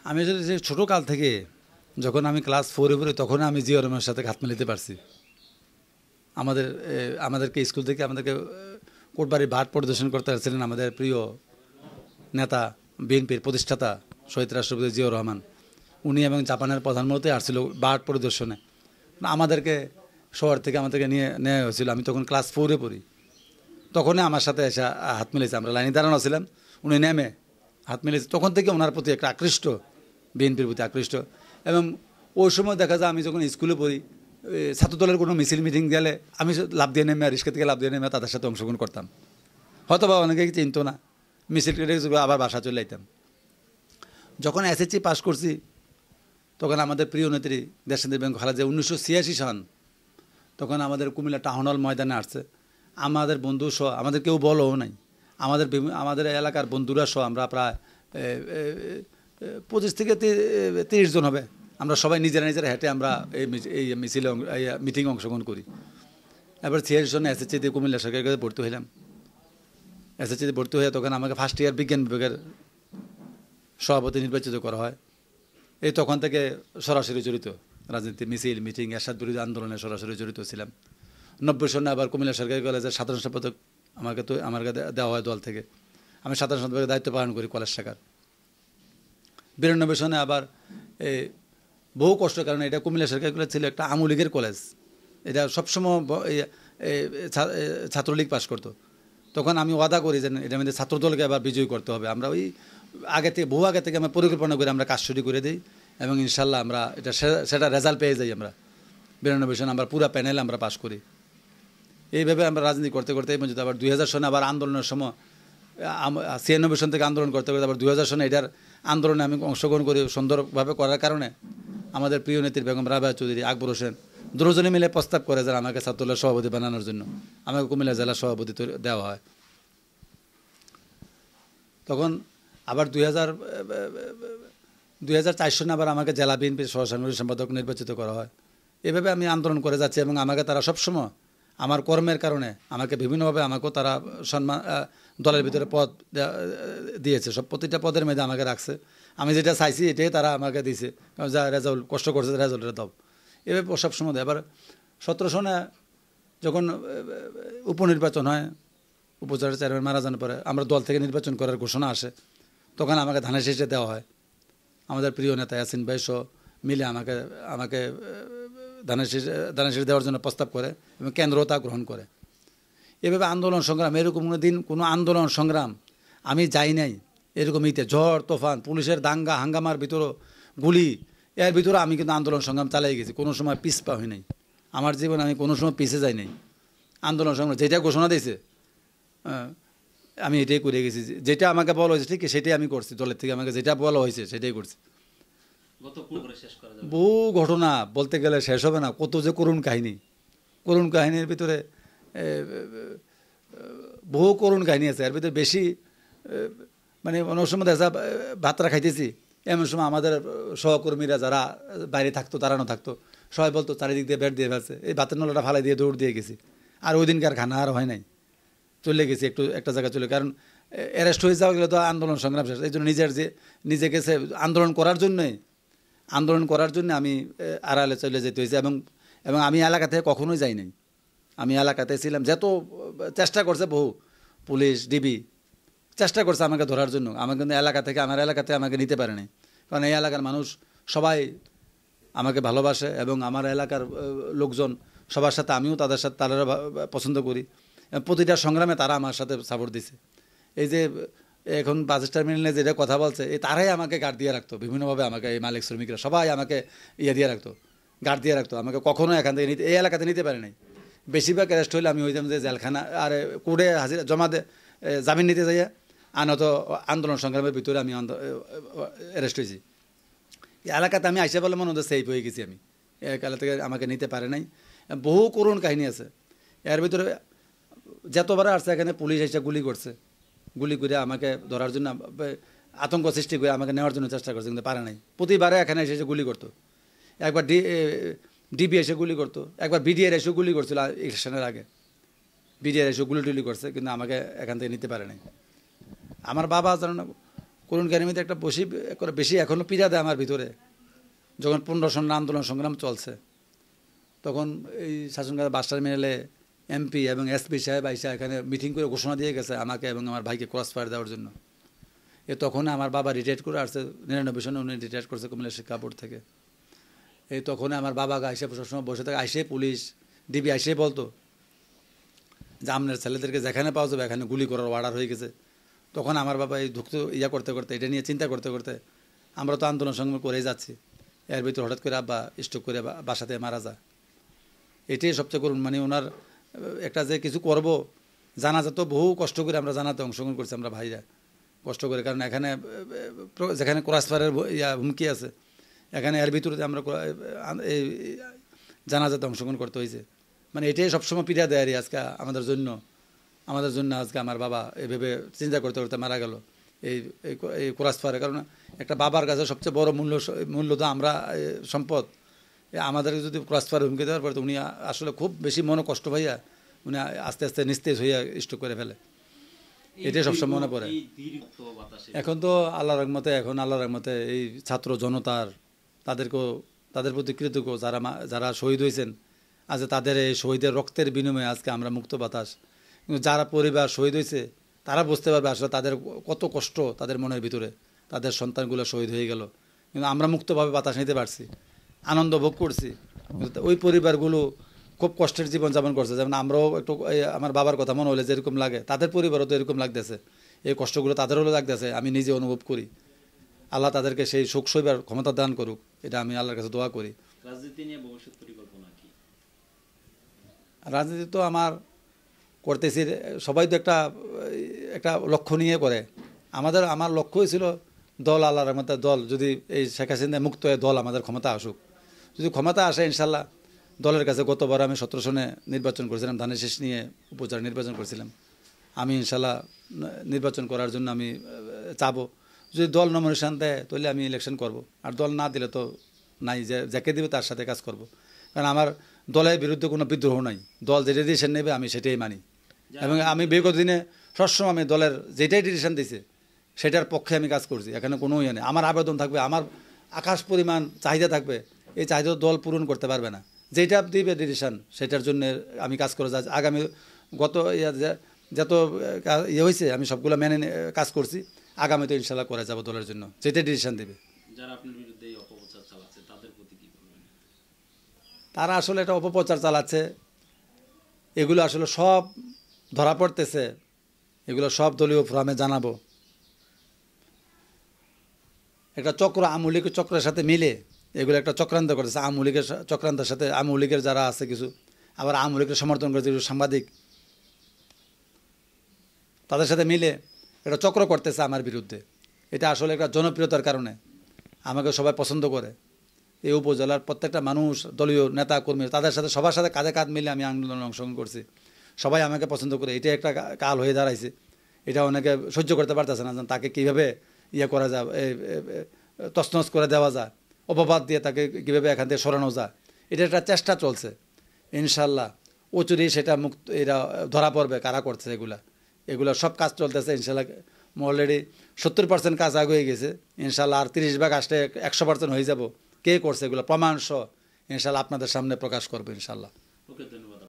আমি যে ছোটো কাল থেকে যখন আমি ক্লাস 4-এ পড়ি তখন আমি জিয়াউর রহমানের সাথে হাত মিলাতে পারছি। আমাদেরকে স্কুল থেকে আমাদেরকে কোটবাড়ি ভাট পরিদর্শন করতে আসছিলেন আমাদের প্রিয় নেতা, বিএনপির প্রতিষ্ঠাতা শহীদ রাষ্ট্রপতি জিয়াউর রহমান। উনি এবং জাপানের প্রধানমন্ত্রী আসছিল ভাট পরিদর্শনে। আমাদেরকে শহর থেকে আমাদেরকে নিয়ে নেওয়া হয়েছিল। আমি তখন ক্লাস 4-এ পড়ি। তখনই আমার সাথে এসে হাত মিলেছে। আমরা লাইনে দাঁড়ানো ছিলাম, উনি নেমে হাত মিলেছে। তখন থেকে ওনার প্রতি একটা আকৃষ্ট, বিএনপির প্রতি আকৃষ্ট। এবং ওই সময় দেখা যায় আমি যখন স্কুলে পড়ি, ছাত্রদলের কোনো মিছিল মিটিং গেলে আমি লাভ দিয়ে নেমে, রিক্সা থেকে লাভ দিয়ে নেমে তাদের সাথে অংশগ্রহণ করতাম। হয়তো বা অনেকে চিনতো না, মিছিল কেটে আবার বাসা চলে যেতাম। যখন এসএসসি পাস করছি তখন আমাদের প্রিয় নেত্রী দেশনেত্রী বেগম খালেদা জিয়া 1986 সাল তখন আমাদের কুমিল্লা টাউন হল ময়দানে আসছে। আমাদের বন্ধু সহ, আমাদের কেউ বলও নাই, আমাদের এলাকার বন্ধুরা সহ আমরা প্রায় 25 থেকে 30 জন হবে। আমরা সবাই নিজেরা হেঁটে আমরা এই মিছিলে মিটিংয়ে অংশগ্রহণ করি। এবার 86 সনে এসএসসিতে কুমিল্লা সরকারি কলেজে ভর্তি হইলাম। এসএসসিতে ভর্তি হয়ে তখন আমাকে ফার্স্ট ইয়ার বিজ্ঞান বিভাগের সভাপতি নির্বাচিত করা হয়। এই তখন থেকে সরাসরি জড়িত রাজনীতি, মিছিল, মিটিং, এরশাদ বিরোধী আন্দোলনে সরাসরি জড়িত ছিলাম। 90 সনে আবার কুমিল্লা সরকারি কলেজের সাধারণ সম্পাদক আমাকে দেওয়া হয় দল থেকে। আমি সাধারণ সম্পাদকের দায়িত্ব পালন করি কলেজ শাখার। 92 সনে আবার বহু কষ্টের কারণে, এটা কুমিল্লা সরকারি কলেজ ছিল একটা আওয়ামী লীগের কলেজ। এটা সবসময় ছাত্রলীগ পাশ করতো। তখন আমি ওয়াদা করি যে এটা আমাদের ছাত্রদলকে আবার বিজয়ী করতে হবে। আমরা ওই বহু আগে থেকে আমরা পরিকল্পনা করে আমরা কাজ শুরু করে দিই এবং ইনশাল্লাহ আমরা সেটা রেজাল্ট পেয়ে যাই। আমরা 92 সনে আমরা পুরো প্যানেল আমরা পাশ করি। এইভাবে আমরা রাজনীতি করতে করতে এই পর্যন্ত আবার 2000 সনে আবার আন্দোলনের সময় 96 সন থেকে আন্দোলন করতে করতে আবার 2000 সনে এটার আন্দোলনে আমি অংশগ্রহণ করি। সুন্দরভাবে করার কারণে আমাদের প্রিয় নেত্রী বেগম রাবেয়া চৌধুরী, আকবর হোসেন দুজনে মিলে প্রস্তাব করে যে আমাকে ছাত্রদলের সভাপতি বানানোর জন্য আমাকে কুমিল্লা জেলার সভাপতি দেওয়া হয়। তখন আবার 2004 সনে আবার আমাকে জেলা বিএনপির সহসাংগঠনিক সম্পাদক নির্বাচিত করা হয়। এভাবে আমি আন্দোলন করে যাচ্ছি এবং আমাকে তারা সবসময় আমার কর্মের কারণে আমাকে বিভিন্নভাবে আমাকেও তারা সম্মান, দলের ভিতরে পদ দিয়েছে। প্রতিটা পদের মধ্যে আমাকে রাখছে। আমি যেটা চাইছি এটাই তারা আমাকে দিয়েছে। যা রেজাল্ট কষ্ট করছে রেজাল্টের দাও, এভাবে সবসময় দেয়। আবার 17 সনে যখন উপনির্বাচন হয়, উপজেলার চেয়ারম্যান মারা যাওয়ার পরে আমরা দল থেকে নির্বাচন করার ঘোষণা আসে, তখন আমাকে ধানের শীষে দেওয়া হয়। আমাদের প্রিয় নেতা ইয়াসিন ভাই সহ মিলে আমাকে ধানের শীষ দেওয়ার জন্য প্রস্তাব করে এবং কেন্দ্রও তা গ্রহণ করে। এভাবে আন্দোলন সংগ্রাম, এরকম কোনো আন্দোলন সংগ্রাম আমি যাই নাই। এরকম ঝড় তোফান, পুলিশের দাঙ্গা হাঙ্গামার ভিতরে গুলি, এর ভিতরে আমি কিন্তু আন্দোলন সংগ্রাম চালাই গেছি। কোনো সময় পিছপা হই নাই। আমার জীবনে আমি কোনো সময় পিছে যাই নাই। আন্দোলন সংগ্রাম যেটা ঘোষণা দিয়েছে আমি এটাই করে গেছি। যেটা আমাকে বলা হয়েছে ঠিক সেটাই আমি করছি। দলের থেকে আমাকে যেটা বলা হয়েছে সেটাই করছি। বহু ঘটনা বলতে গেলে শেষ হবে না। কত যে করুণ কাহিনীর ভিতরে বহু করুণ কাহিনী আছে। এর ভিতরে বেশি মানে অনেক সময় দেখা ভাতরা খাইতেছি, এমন সময় আমাদের সহকর্মীরা যারা বাইরে থাকতো, দাঁড়ানো থাকতো, সবাই বলতো চারিদিক দিয়ে বেড দিয়ে ফেলছে, এই ভাতের নলাটা ফালাই দিয়ে দৌড় দিয়ে গেছি। আর ওই দিনকার খানা আর হয় নাই, চলে গেছি একটা জায়গায় চলে। কারণ অ্যারেস্ট হয়ে যাওয়া গেলে তো আন্দোলন সংগ্রাম শেষ। এই জন্য নিজেকে আন্দোলন করার জন্য আমি আড়ালে চলে যেতে হয়েছে। এবং আমি এলাকা থেকে কখনোই যাই নাই। আমি এলাকাতে ছিলাম। যত চেষ্টা করছে বহু পুলিশ, ডিবি চেষ্টা করছে আমাকে ধরার জন্য, আমাকে কিন্তু আমার এলাকাতে আমাকে নিতে পারে নাই। কারণ এই এলাকার মানুষ সবাই আমাকে ভালোবাসে এবং আমার এলাকার লোকজন সবার সাথে, আমিও তাদের সাথে তারা পছন্দ করি। প্রতিটা সংগ্রামে তারা আমার সাথে সাপোর্ট দিছে। এই যে এখন বাস টার্মিনালে যেটা কথা বলছে, তারাই আমাকে গার্ড দিয়ে রাখতো বিভিন্নভাবে। আমাকে এই মালিক শ্রমিকরা সবাই আমাকে দিয়ে রাখতো, গার্ড দিয়ে রাখতো। আমাকে কখনো এখান থেকে এই এলাকাতে নিতে পারে নাই। বেশিরভাগ অ্যারেস্ট হইলে আমি হইতাম যে জেলখানা আর কোর্টে হাজিরা জমা জামিন নিতে যাইয়া, আর নয়তো আন্দোলন সংগ্রামের ভিতরে আমি অ্যারেস্ট হয়েছি। এই এলাকাতে আমি আইসা বলে মনে হচ্ছে সেফ হয়ে গেছি। আমি এলাকা থেকে আমাকে নিতে পারে নাই। বহু করুণ কাহিনী আছে। এর ভিতরে যতবার আসছে এখানে পুলিশ এসে গুলি করে আমাকে ধরার জন্য আতঙ্ক সৃষ্টি করে আমাকে নেওয়ার জন্য চেষ্টা করছে, কিন্তু পারে নাই। প্রতিবারে এখানে এসে গুলি করতো। একবার ডিবি এসে গুলি করতো, একবার বিডিআর এসে গুলি করছিল ইলেকশনের আগে। বিডিআর এসে গুলি করছে, কিন্তু আমাকে এখান থেকে নিতে পারে নাই। আমার বাবা জানো না কোরআন কারিমেতে একটা বেশি এখনও পীড়া দেয় আমার ভিতরে। যখন 15 সনের আন্দোলন সংগ্রাম চলছে, তখন এই শাসনকাল বাদশাহ মিলে এমপি এবং এসপি সাহেব আইসা এখানে মিটিং করে ঘোষণা দিয়ে গেছে আমাকে এবং আমার ভাইকে ক্রস ফায়ার দেওয়ার জন্য। তখন আমার বাবা রিটায়ার করে আসছে, 99 সনে উনি রিটায়ার করছে কুমিল্লা শিক্ষা বোর্ড থেকে। তখন আমার বাবাকে আইসে সবসময় বসে থাকে, আইসে পুলিশ ডিবি আইসে বলতো যে আপনার ছেলেদেরকে যেখানে পাওয়া যাবে এখানে গুলি করার অর্ডার হয়ে গেছে। তখন আমার বাবা এই ধুক্ত করতে করতে, এটা নিয়ে চিন্তা করতে করতে, আমরা তো আন্দোলন সংগ্রাম করেই যাচ্ছি, এর ভিতরে হঠাৎ করে আব্বা স্ট্রোক করে বাসাতে মারা যায়। এটাই সবচেয়ে করুন, মানে ওনার একটা যে কিছু করব, জানাজা তো বহু কষ্ট করে আমরা জানাতে অংশগ্রহণ করছি আমরা ভাইরা, কষ্ট করে। কারণ এখানে যেখানে ক্রসফায়ারের হুমকি আছে, এখানে এর ভিতরে আমরা এই জানাজাতে অংশগ্রহণ করতে হয়েছে। মানে এটাই সবসময় পীড়া দেয় আজকে আমাদের জন্য আজকে আমার বাবা এভাবে চিন্তা করতে করতে মারা গেল এই ক্রসফায়ারের কারণে। একটা বাবার কাছে সবচেয়ে বড় মূল্য তো আমরা সম্পদ। আমাদেরকে যদি ক্রসফায়ার হুমকি দেওয়ার পরে, তো উনি আসলে খুব বেশি মনে কষ্ট ভাইয়া উনি আস্তে আস্তে নিস্তেজ হইয়া স্ট্রোক করে ফেলে। এটাই সবসময় মনে পড়ে। এখন তো আল্লাহর রহমতে এই ছাত্র জনতার তাদের প্রতি কৃতজ্ঞ, যারা শহীদ হয়েছেন আজ তাদের এই শহীদের রক্তের বিনিময়ে আজকে আমরা মুক্ত বাতাস। কিন্তু যারা পরিবার শহীদ হয়েছে তারা বুঝতে পারবে আসলে তাদের কত কষ্ট তাদের মনের ভিতরে, তাদের সন্তানগুলো শহীদ হয়ে গেল। কিন্তু আমরা মুক্তভাবে বাতাস নিতে পারছি, আনন্দ ভোগ করছি। ওই পরিবারগুলো খুব কষ্টের জীবনযাপন করছে। যেমন আমরাও একটু আমার বাবার কথা মনে হলে যেরকম লাগে, তাদের পরিবারও তো এরকম লাগতেছে। এই কষ্টগুলো তাদেরও লাগতেছে, আমি নিজে অনুভব করি। আল্লাহ তাদেরকে সেই সুখ সইবার ক্ষমতা দান করুক, এটা আমি আল্লাহর কাছে দোয়া করি। রাজনীতি নিয়ে ভবিষ্যৎ পরিকল্পনা কি? রাজনীতি তো আমার করতেছি, সবাই তো একটা লক্ষ্য নিয়ে করে। আমার লক্ষ্যই ছিল দল, আল্লাহর রহমতে দল যদি এই শেখ হাসিনা মুক্ত হয়ে দল আমাদের ক্ষমতা আসুক। যদি ক্ষমতা আসে ইনশাল্লাহ, দলের কাছে গতবার আমি 17 সনে নির্বাচন করেছিলাম, ধানের শীষ নিয়ে উপজেলা নির্বাচন করেছিলাম। আমি ইনশাল্লাহ নির্বাচন করার জন্য আমি চাবো। যদি দল নমিনেশন দেয় তাহলে আমি ইলেকশন করব, আর দল না দিলে তো নাই, যাকে দেবে তার সাথে কাজ করব। কারণ আমার দলের বিরুদ্ধে কোনো বিদ্রোহ নাই, দল যেটা ডিসিশন নেবে আমি সেটাই মানি। এবং আমি বিগত দিনে সবসময় আমি দলের যেটাই ডিসিশন দিয়েছে সেটার পক্ষে আমি কাজ করছি। এখানে কোনো ইয়ে নেই, আমার আবেদন থাকবে, আমার আকাশ পরিমাণ চাহিদা থাকবে, এই চাহিদা দল পূরণ করতে পারবে না। যেটা দিবে ডিসিশন সেটার জন্য আমি কাজ করে যাচ্ছি। আগামী যত হয়েছে আমি সবগুলো মেনে কাজ করছি। আগামীতে ইনশাল্লাহ করে যাব দলের জন্য, যেটা ডিসিশন দেবে। যারা আপনার বিরুদ্ধে এই অপপ্রচার চালাচ্ছে তাদের প্রতি কি বলবেন? তারা আসলে এটা অপপ্রচার চালাচ্ছে, এগুলো আসলে সব ধরা পড়তেছে, এগুলো সব দলীয় ফোরামে জানাবো। একটা চক্র, আওয়ামী লীগের চক্রের সাথে মিলে এগুলো একটা চক্রান্ত করেছে। আওয়ামী লীগের চক্রান্তের সাথে আওয়ামী লীগের যারা আছে কিছু, আবার আওয়ামী লীগের সমর্থন করেছে কিছু সাংবাদিক, তাদের সাথে মিলে একটা চক্র করতেছে আমার বিরুদ্ধে। এটা আসলে একটা জনপ্রিয়তার কারণে আমাকে সবাই পছন্দ করে। এই উপজেলার প্রত্যেকটা মানুষ, দলীয় নেতা কর্মী, তাদের সাথে সবার সাথে কাঁধে কাঁধ মিলে আমি আন্দোলনে অংশগ্রহণ করছি। সবাই আমাকে পছন্দ করে, এটা একটা কাল হয়ে দাঁড়াইছে। এটা অনেকে সহ্য করতে পারতেছে না, তাকে কীভাবে করা যায়, তছনছ করে দেওয়া যায়, অপবাদ দিয়ে তাকে কীভাবে এখান থেকে সরানো যায়, এটা একটা চেষ্টা চলছে। ইনশাল্লাহ অচিরেই সেটা এরা ধরা পড়বে কারা করছে। এগুলা সব কাজ চলতেছে। ইনশাল্লাহ অলরেডি 70% কাজ আগে হয়ে গেছে। ইনশাল্লাহ আর 30 ভাগ আসলে 100% হয়ে যাব। কে করছে এগুলো প্রমাণ সহ ইনশাল্লাহ আপনাদের সামনে প্রকাশ করবো ইনশাল্লাহ। ওকে, ধন্যবাদ।